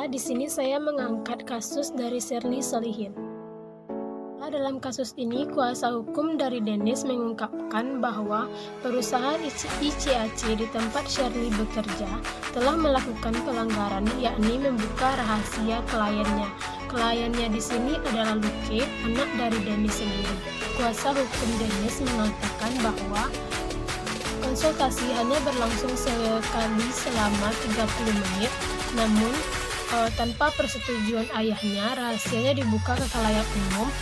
Di sini saya mengangkat kasus dari Sherly Solihin. Dalam kasus ini, kuasa hukum dari Dennis mengungkapkan bahwa perusahaan ICAC di tempat Sherly bekerja telah melakukan pelanggaran, yakni membuka rahasia kliennya. Kliennya di sini adalah Luke, anak dari Dennis sendiri. Kuasa hukum Dennis mengatakan bahwa konsultasi hanya berlangsung sekali selama 30 menit, namun tanpa persetujuan ayahnya, rahasianya dibuka ke khalayak umum.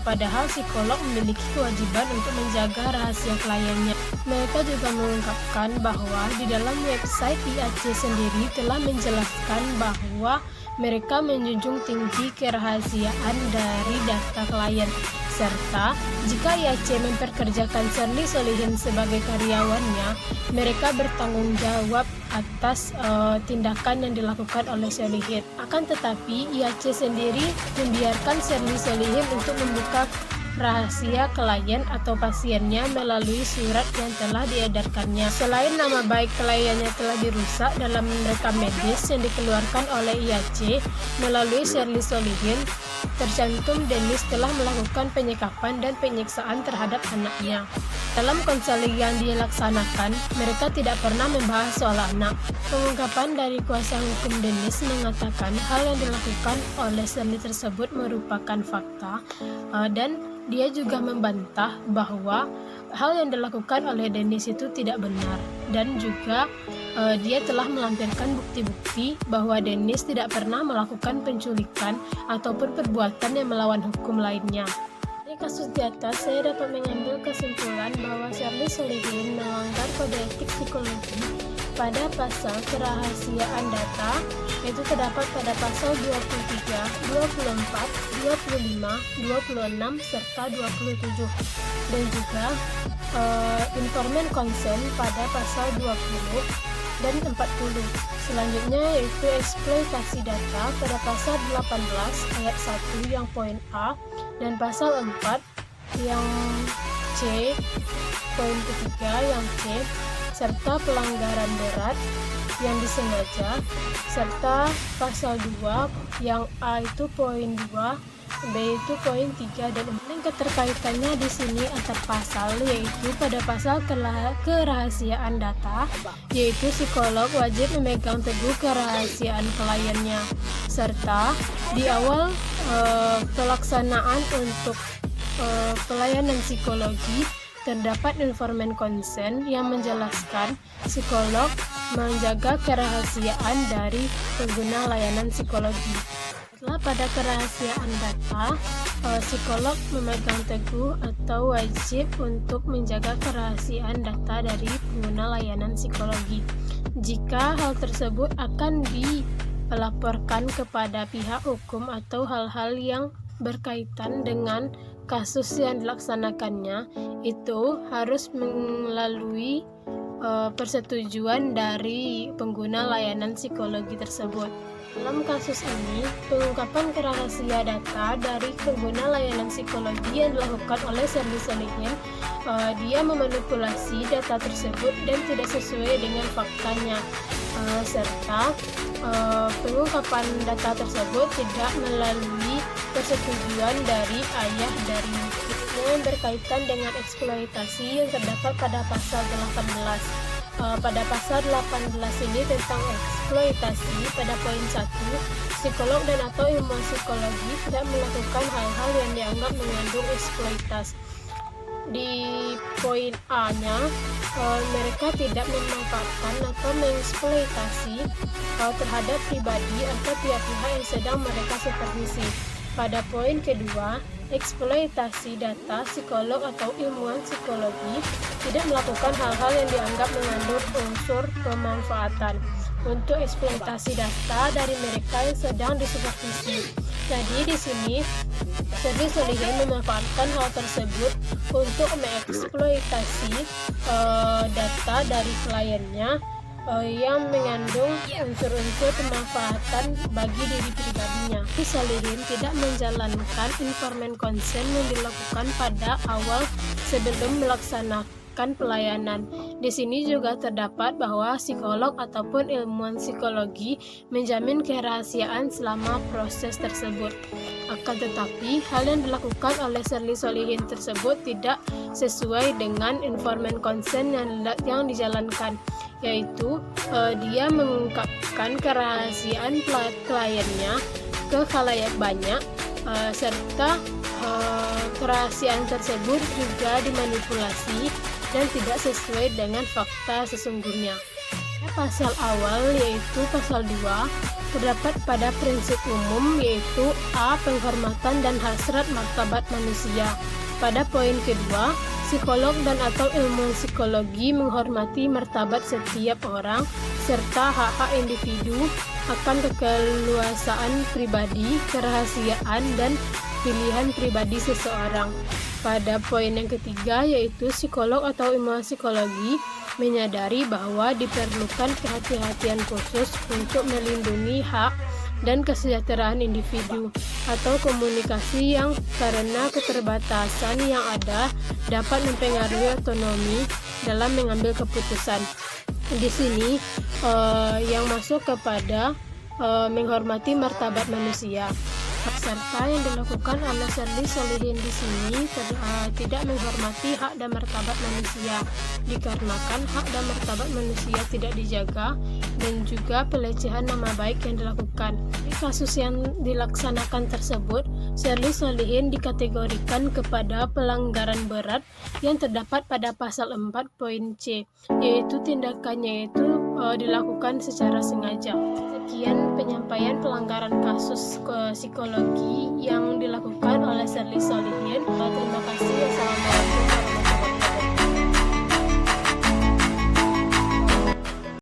Padahal psikolog memiliki kewajiban untuk menjaga rahasia kliennya. Mereka juga mengungkapkan bahwa di dalam website IAC sendiri telah menjelaskan bahwa mereka menjunjung tinggi kerahasiaan dari data klien, serta jika IAC memperkerjakan Sherly Solihin sebagai karyawannya, mereka bertanggung jawab atas tindakan yang dilakukan oleh Solihin. Akan tetapi IAC sendiri membiarkan Sherly Solihin untuk membuka rahasia klien atau pasiennya melalui surat yang telah diedarkannya. Selain nama baik kliennya telah dirusak dalam rekam medis yang dikeluarkan oleh IAC melalui Sherly Solihin, tercantum Dennis telah melakukan penyekapan dan penyiksaan terhadap anaknya. Dalam konseling yang dilaksanakan, mereka tidak pernah membahas soal anak. Pengungkapan dari kuasa hukum Dennis mengatakan hal yang dilakukan oleh Sherly tersebut merupakan fakta, dan dia juga membantah bahwa hal yang dilakukan oleh Dennis itu tidak benar, dan juga dia telah melampirkan bukti-bukti bahwa Dennis tidak pernah melakukan penculikan ataupun perbuatan yang melawan hukum lainnya. Dari kasus di atas, saya dapat mengambil kesimpulan bahwa Sherly Solihin melanggar kode etik psikologi pada pasal kerahasiaan data, yaitu terdapat pada pasal 23, 24, 25, 26, serta 27, dan juga informed consent pada pasal 20 dan 40. Selanjutnya yaitu eksploitasi data pada pasal 18 ayat 1 yang poin A dan pasal 4 yang C, poin ketiga yang C, serta pelanggaran berat yang disengaja, serta pasal 2 yang A itu poin 2, B itu poin 3, dan keterkaitannya di sini antar pasal, yaitu pada pasal kerahasiaan data, yaitu psikolog wajib memegang teguh kerahasiaan kliennya, serta di awal pelaksanaan untuk pelayanan psikologi terdapat informed consent yang menjelaskan psikolog menjaga kerahasiaan dari pengguna layanan psikologi. Setelah pada kerahasiaan data, psikolog memegang teguh atau wajib untuk menjaga kerahasiaan data dari pengguna layanan psikologi. Jika hal tersebut akan dilaporkan kepada pihak hukum atau hal-hal yang berkaitan dengan kasus yang dilaksanakannya, itu harus melalui persetujuan dari pengguna layanan psikologi tersebut. Dalam kasus ini, pengungkapan kerahasia data dari pengguna layanan psikologi yang dilakukan oleh Sherly Solihin, dia memanipulasi data tersebut dan tidak sesuai dengan faktanya, serta pengungkapan data tersebut tidak melalui persetujuan dari ayah dari yang berkaitan dengan eksploitasi yang terdapat pada pasal 18. Pada pasal 18 ini tentang eksploitasi, pada poin 1, psikolog dan atau ilmuwan psikologi tidak melakukan hal-hal yang dianggap mengandung eksploitasi. Di poin A-nya, mereka tidak memanfaatkan atau mengeksploitasi terhadap pribadi atau pihak-pihak yang sedang mereka supervisi. Pada poin kedua, eksploitasi data, psikolog atau ilmuwan psikologi tidak melakukan hal-hal yang dianggap mengandung unsur pemanfaatan untuk eksploitasi data dari mereka yang sedang disupervisi. Jadi di sini Sherly Solihin memanfaatkan hal tersebut untuk mengeksploitasi data dari kliennya yang mengandung unsur-unsur pemanfaatan bagi diri pribadinya. Solihin tidak menjalankan informed consent yang dilakukan pada awal sebelum melaksanakan memberikan pelayanan. Di sini juga terdapat bahwa psikolog ataupun ilmuwan psikologi menjamin kerahasiaan selama proses tersebut. Akan tetapi, hal yang dilakukan oleh Shirley Sholihin tersebut tidak sesuai dengan informed consent yang dijalankan, yaitu dia mengungkapkan kerahasiaan kliennya ke khalayak banyak, serta kerahasiaan tersebut juga dimanipulasi dan tidak sesuai dengan fakta sesungguhnya. Pasal awal yaitu pasal 2 terdapat pada prinsip umum yaitu A. Penghormatan dan hasrat martabat manusia. Pada poin kedua, psikolog dan atau ilmuwan psikologi menghormati martabat setiap orang serta hak-hak individu akan keleluasaan pribadi, kerahasiaan, dan pilihan pribadi seseorang. Pada poin yang ketiga yaitu psikolog atau ilmuwan psikologi menyadari bahwa diperlukan kehati-hatian khusus untuk melindungi hak dan kesejahteraan individu atau komunikasi yang karena keterbatasan yang ada dapat mempengaruhi otonomi dalam mengambil keputusan. Di sini yang masuk kepada menghormati martabat manusia. Serta yang dilakukan oleh Shirley Sholihin di sini tidak menghormati hak dan martabat manusia, dikarenakan hak dan martabat manusia tidak dijaga dan juga pelecehan nama baik yang dilakukan. Di kasus yang dilaksanakan tersebut, Shirley Sholihin dikategorikan kepada pelanggaran berat yang terdapat pada pasal 4 poin C, yaitu tindakannya itu dilakukan secara sengaja. Sekian penyampaian pelanggaran kasus psikologi yang dilakukan oleh Shirley Sholihin. Terima kasih. Wassalamualaikum.